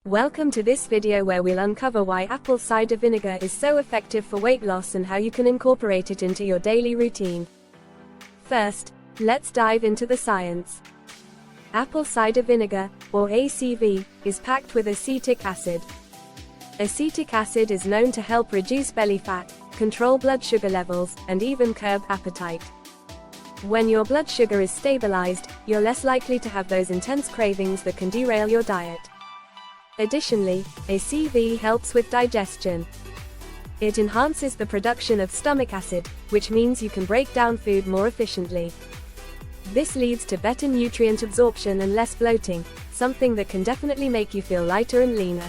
Welcome to this video where we'll uncover why apple cider vinegar is so effective for weight loss and how you can incorporate it into your daily routine. First, let's dive into the science. Apple cider vinegar, or ACV, is packed with acetic acid. Acetic acid is known to help reduce belly fat, control blood sugar levels, and even curb appetite. When your blood sugar is stabilized, you're less likely to have those intense cravings that can derail your diet. Additionally, ACV helps with digestion. It enhances the production of stomach acid, which means you can break down food more efficiently. This leads to better nutrient absorption and less bloating, something that can definitely make you feel lighter and leaner.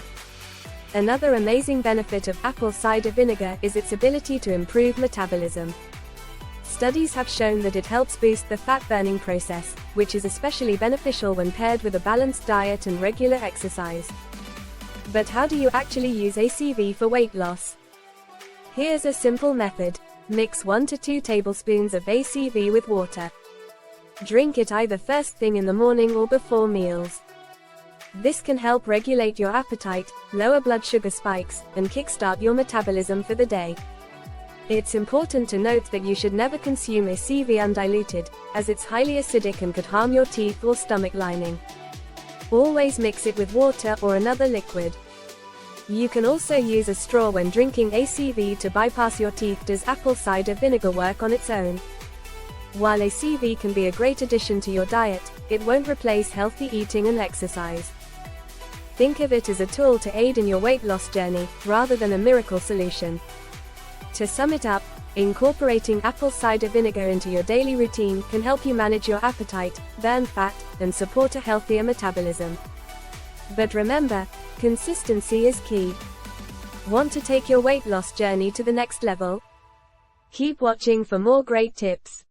Another amazing benefit of apple cider vinegar is its ability to improve metabolism. Studies have shown that it helps boost the fat-burning process, which is especially beneficial when paired with a balanced diet and regular exercise. But how do you actually use ACV for weight loss? Here's a simple method. Mix 1 to 2 tablespoons of ACV with water. Drink it either first thing in the morning or before meals. This can help regulate your appetite, lower blood sugar spikes, and kickstart your metabolism for the day. It's important to note that you should never consume ACV undiluted, as it's highly acidic and could harm your teeth or stomach lining. Always mix it with water or another liquid. You can also use a straw when drinking ACV to bypass your teeth. Does apple cider vinegar work on its own? While ACV can be a great addition to your diet, it won't replace healthy eating and exercise. Think of it as a tool to aid in your weight loss journey, rather than a miracle solution. To sum it up, incorporating apple cider vinegar into your daily routine can help you manage your appetite, burn fat, and support a healthier metabolism. But remember, consistency is key. Want to take your weight loss journey to the next level? Keep watching for more great tips.